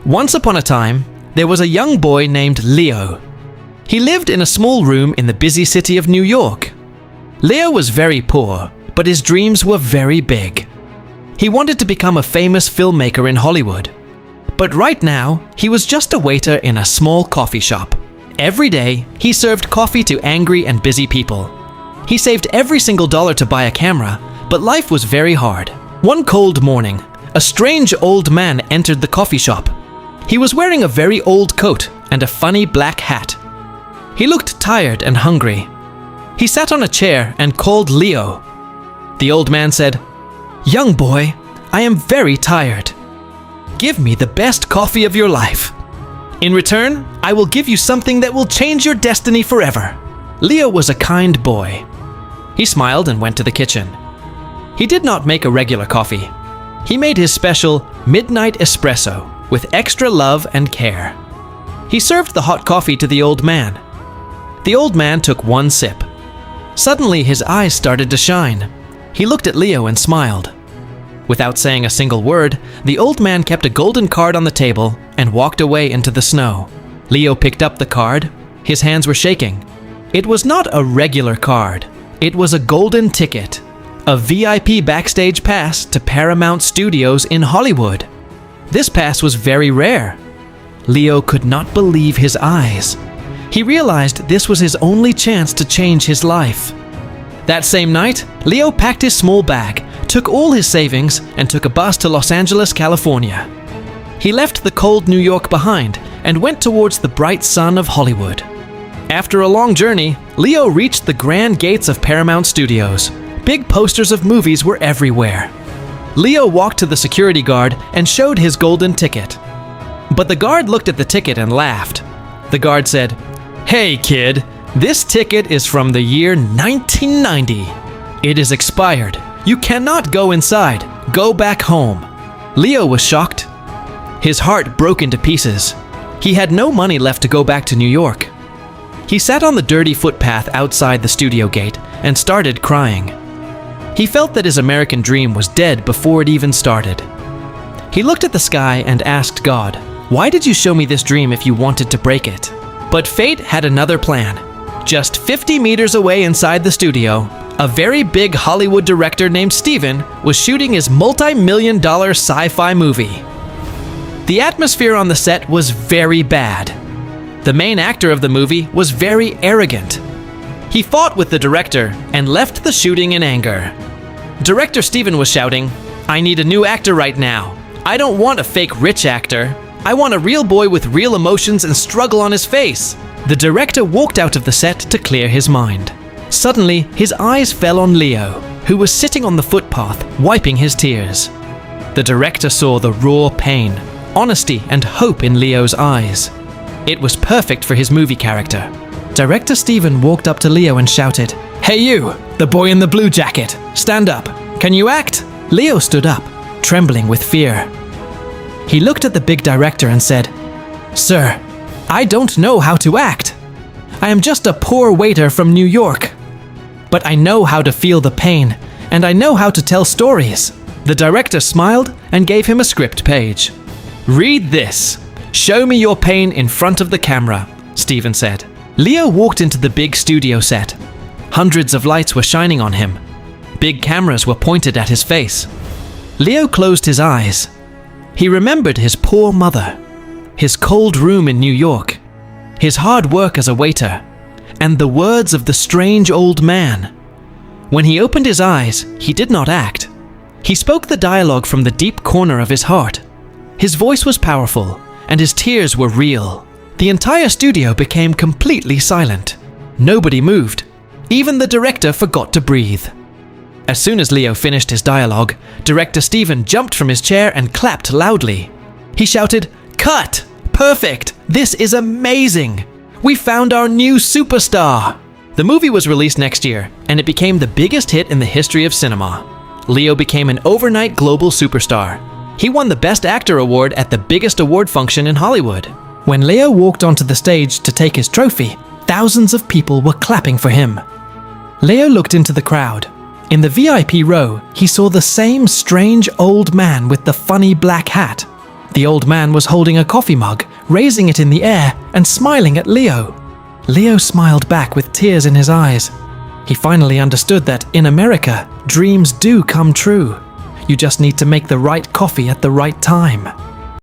Once upon a time, there was a young boy named Leo. He lived in a small room in the busy city of New York. Leo was very poor, but his dreams were very big. He wanted to become a famous filmmaker in Hollywood. But right now, he was just a waiter in a small coffee shop. Every day, he served coffee to angry and busy people. He saved every single dollar to buy a camera, but life was very hard. One cold morning, a strange old man entered the coffee shop. He was wearing a very old coat and a funny black hat. He looked tired and hungry. He sat on a chair and called Leo. The old man said, "Young boy, I am very tired. Give me the best coffee of your life. In return, I will give you something that will change your destiny forever." Leo was a kind boy. He smiled and went to the kitchen. He did not make a regular coffee. He made his special midnight espresso with extra love and care. He served the hot coffee to the old man. The old man took one sip. Suddenly, his eyes started to shine. He looked at Leo and smiled. Without saying a single word, the old man kept a golden card on the table and walked away into the snow. Leo picked up the card. His hands were shaking. It was not a regular card. It was a golden ticket, a VIP backstage pass to Paramount Studios in Hollywood. This pass was very rare. Leo could not believe his eyes. He realized this was his only chance to change his life. That same night, Leo packed his small bag, took all his savings, and took a bus to Los Angeles, California. He left the cold New York behind and went towards the bright sun of Hollywood. After a long journey, Leo reached the grand gates of Paramount Studios. Big posters of movies were everywhere. Leo walked to the security guard and showed his golden ticket. But the guard looked at the ticket and laughed. The guard said, "Hey kid, this ticket is from the year 1990. It is expired. You cannot go inside. Go back home." Leo was shocked. His heart broke into pieces. He had no money left to go back to New York. He sat on the dirty footpath outside the studio gate and started crying. He felt that his American dream was dead before it even started. He looked at the sky and asked God, "Why did you show me this dream if you wanted to break it?" But fate had another plan. Just 50 meters away inside the studio, a very big Hollywood director named Steven was shooting his multi-million-dollar sci-fi movie. The atmosphere on the set was very bad. The main actor of the movie was very arrogant. He fought with the director and left the shooting in anger. Director Steven was shouting, "I need a new actor right now. I don't want a fake rich actor. I want a real boy with real emotions and struggle on his face." The director walked out of the set to clear his mind. Suddenly, his eyes fell on Leo, who was sitting on the footpath, wiping his tears. The director saw the raw pain, honesty, and hope in Leo's eyes. It was perfect for his movie character. Director Steven walked up to Leo and shouted, "Hey you, the boy in the blue jacket, stand up. Can you act?" Leo stood up, trembling with fear. He looked at the big director and said, "Sir, I don't know how to act. I am just a poor waiter from New York. But I know how to feel the pain, and I know how to tell stories." The director smiled and gave him a script page. "Read this. Show me your pain in front of the camera," Steven said. Leo walked into the big studio set. Hundreds of lights were shining on him. Big cameras were pointed at his face. Leo closed his eyes. He remembered his poor mother, his cold room in New York, his hard work as a waiter, and the words of the strange old man. When he opened his eyes, he did not act. He spoke the dialogue from the deep corner of his heart. His voice was powerful, and his tears were real. The entire studio became completely silent. Nobody moved. Even the director forgot to breathe. As soon as Leo finished his dialogue, director Steven jumped from his chair and clapped loudly. He shouted, "Cut! Perfect! This is amazing! We found our new superstar!" The movie was released next year, and it became the biggest hit in the history of cinema. Leo became an overnight global superstar. He won the Best Actor award at the biggest award function in Hollywood. When Leo walked onto the stage to take his trophy, thousands of people were clapping for him. Leo looked into the crowd. In the VIP row, he saw the same strange old man with the funny black hat. The old man was holding a coffee mug, raising it in the air and smiling at Leo. Leo smiled back with tears in his eyes. He finally understood that in America, dreams do come true. You just need to make the right coffee at the right time.